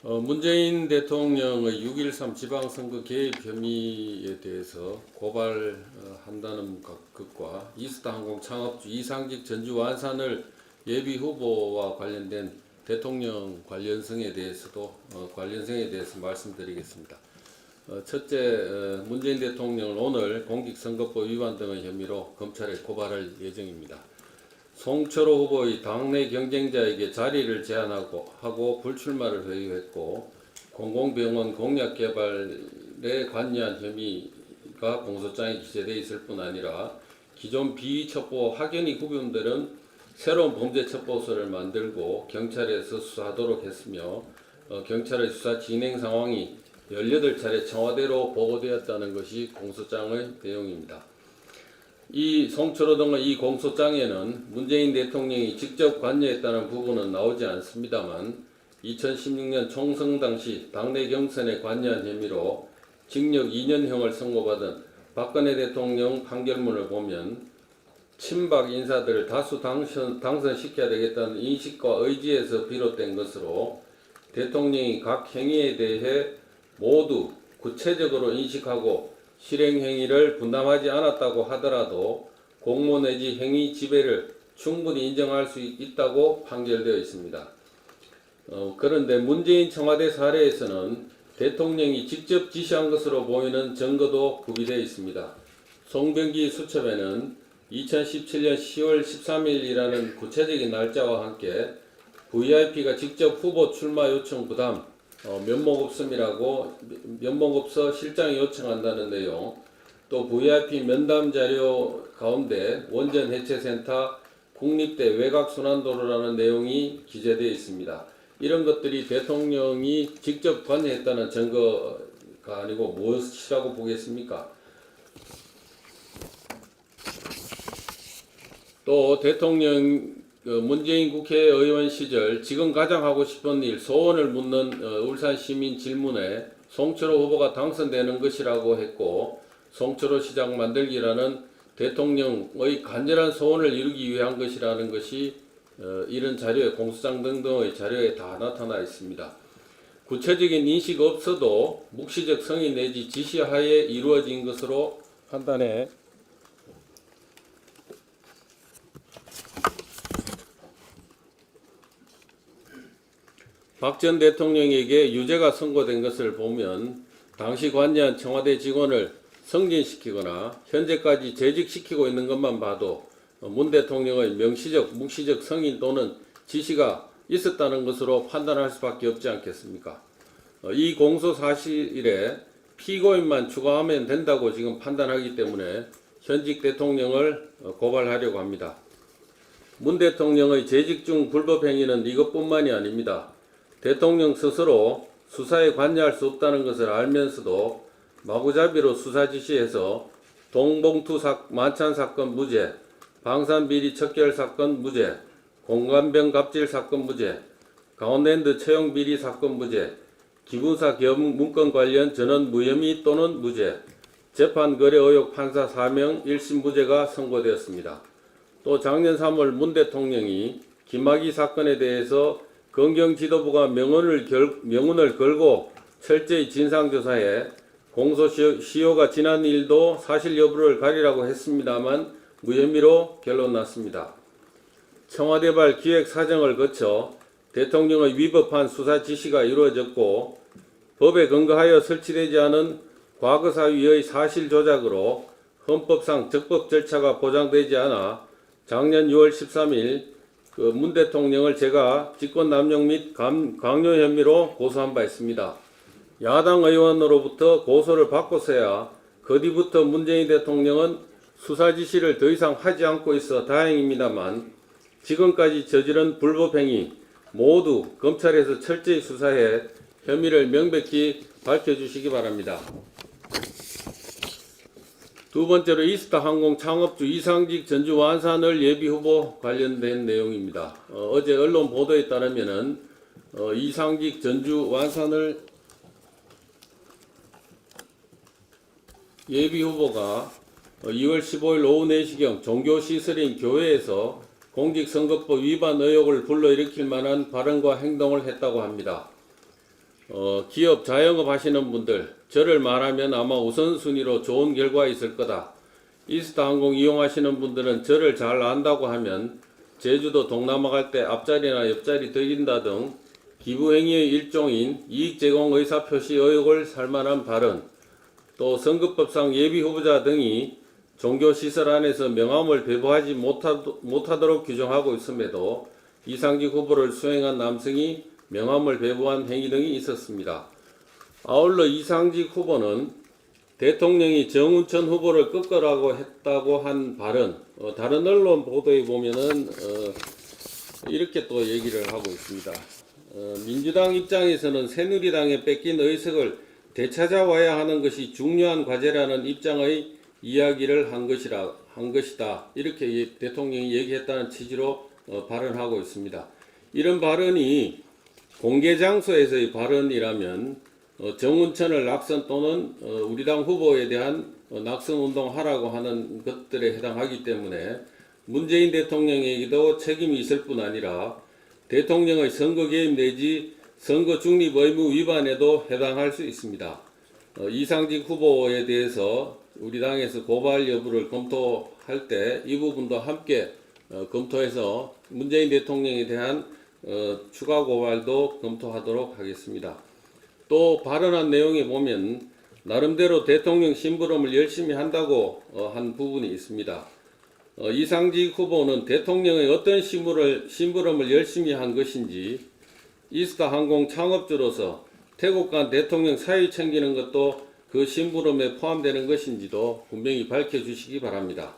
문재인 대통령의 6.13 지방선거 개입 혐의에 대해서 고발한다는 것과 이스타항공 창업주 이상직 전주 완산을 예비 후보와 관련된 대통령 관련성에 대해서 말씀드리겠습니다. 첫째, 문재인 대통령은 오늘 공직선거법 위반 등의 혐의로 검찰에 고발할 예정입니다. 송철호 후보의 당내 경쟁자에게 자리를 제안하고 불출마를 회유했고 공공병원 공약 개발에 관여한 혐의가 공소장에 기재되어 있을 뿐 아니라 기존 비위첩보 확연히 구분되는 새로운 범죄 첩보서를 만들고 경찰에서 수사하도록 했으며 경찰의 수사 진행 상황이 18차례 청와대로 보고되었다는 것이 공소장의 내용입니다. 이 송철호 등의 이 공소장에는 문재인 대통령이 직접 관여했다는 부분은 나오지 않습니다만 2016년 총선 당시 당내 경선에 관여한 혐의로 징역 2년형을 선고받은 박근혜 대통령 판결문을 보면 친박 인사들을 다수 당선시켜야 되겠다는 인식과 의지에서 비롯된 것으로 대통령이 각 행위에 대해 모두 구체적으로 인식하고 실행 행위를 분담하지 않았다고 하더라도 공모 내지 행위 지배를 충분히 인정할 수 있다고 판결되어 있습니다. 그런데 문재인 청와대 사례에서는 대통령이 직접 지시한 것으로 보이는 증거도 구비되어 있습니다. 송병기 수첩에는 2017년 10월 13일이라는 구체적인 날짜와 함께 VIP가 직접 후보 출마 요청 부담 면목없어 실장이 요청한다는 내용, 또 VIP 면담 자료 가운데 원전 해체센터 국립대 외곽순환도로라는 내용이 기재되어 있습니다. 이런 것들이 대통령이 직접 관여했다는 증거가 아니고 무엇이라고 보겠습니까? 또 대통령 문재인 국회의원 시절 지금 가장 하고 싶은 일 소원을 묻는 울산시민 질문에 송철호 후보가 당선되는 것이라고 했고 송철호 시장 만들기라는 대통령의 간절한 소원을 이루기 위한 것이라는 것이 이런 자료에 공소장 등등의 자료에 다 나타나 있습니다. 구체적인 인식 없어도 묵시적 성의 내지 지시하에 이루어진 것으로 판단해 박 전 대통령에게 유죄가 선고된 것을 보면 당시 관여한 청와대 직원을 승진시키거나 현재까지 재직시키고 있는 것만 봐도 문 대통령의 명시적, 묵시적 성의 또는 지시가 있었다는 것으로 판단할 수밖에 없지 않겠습니까? 이 공소 사실에 피고인만 추가하면 된다고 지금 판단하기 때문에 현직 대통령을 고발하려고 합니다. 문 대통령의 재직 중 불법 행위는 이것뿐만이 아닙니다. 대통령 스스로 수사에 관여할 수 없다는 것을 알면서도 마구잡이로 수사 지시해서 동봉투 만찬 사건 무죄, 방산비리 척결 사건 무죄, 공관병 갑질 사건 무죄, 강원랜드 채용 비리 사건 무죄, 기분사 기업 문건 관련 전원 무혐의 또는 무죄, 재판 거래 의혹 판사 4명 1심 무죄가 선고되었습니다. 또 작년 3월 문 대통령이 김학의 사건에 대해서 검경지도부가 명운을 걸고 철저히 진상조사해 공소시효가 지난 일도 사실 여부를 가리라고 했습니다만 무혐의로 결론났습니다. 청와대발 기획사정을 거쳐 대통령의 위법한 수사 지시가 이루어졌고 법에 근거하여 설치되지 않은 과거사위의 사실 조작으로 헌법상 적법 절차가 보장되지 않아 작년 6월 13일 문 대통령을 제가 직권남용 및 강요 혐의로 고소한 바 있습니다. 야당 의원으로부터 고소를 받고서야 그 뒤부터 문재인 대통령은 수사 지시를 더 이상 하지 않고 있어 다행입니다만 지금까지 저지른 불법 행위 모두 검찰에서 철저히 수사해 혐의를 명백히 밝혀주시기 바랍니다. 두 번째로 이스타항공 창업주 이상직 전주 완산을 예비후보 관련된 내용입니다. 어제 언론 보도에 따르면은 이상직 전주 완산을 예비후보가 2월 15일 오후 4시경 종교시설인 교회에서 공직선거법 위반 의혹을 불러일으킬 만한 발언과 행동을 했다고 합니다. 기업 자영업 하시는 분들, 저를 말하면 아마 우선순위로 좋은 결과 있을 거다. 이스타 항공 이용하시는 분들은 저를 잘 안다고 하면 제주도 동남아 갈 때 앞자리나 옆자리 드린다 등 기부행위의 일종인 이익 제공 의사 표시 의혹을 살만한 발언, 또 선거법상 예비 후보자 등이 종교시설 안에서 명함을 배부하지 못하도록 규정하고 있음에도 이상직 후보를 수행한 남성이 명함을 배부한 행위 등이 있었습니다. 아울러 이상직 후보는 대통령이 정운천 후보를 꺾으라고 했다고 한 발언, 다른 언론 보도에 보면은 이렇게 또 얘기를 하고 있습니다. 민주당 입장에서는 새누리당에 뺏긴 의석을 되찾아와야 하는 것이 중요한 과제라는 입장의 이야기를 한 것이다. 이렇게 대통령이 얘기했다는 취지로 발언하고 있습니다. 이런 발언이 공개 장소에서의 발언이라면 정운천을 낙선 또는 우리 당 후보에 대한 낙선 운동하라고 하는 것들에 해당하기 때문에 문재인 대통령에게도 책임이 있을 뿐 아니라 대통령의 선거 개입 내지 선거 중립 의무 위반에도 해당할 수 있습니다. 이상직 후보에 대해서 우리 당에서 고발 여부를 검토할 때 이 부분도 함께 검토해서 문재인 대통령에 대한 추가 고발도 검토하도록 하겠습니다. 또 발언한 내용에 보면 나름대로 대통령 심부름을 열심히 한다고 한 부분이 있습니다. 이상직 후보는 대통령의 어떤 심부름을 열심히 한 것인지, 이스타 항공 창업주로서 태국 간 대통령 사위 챙기는 것도 그 심부름에 포함되는 것인지도 분명히 밝혀주시기 바랍니다.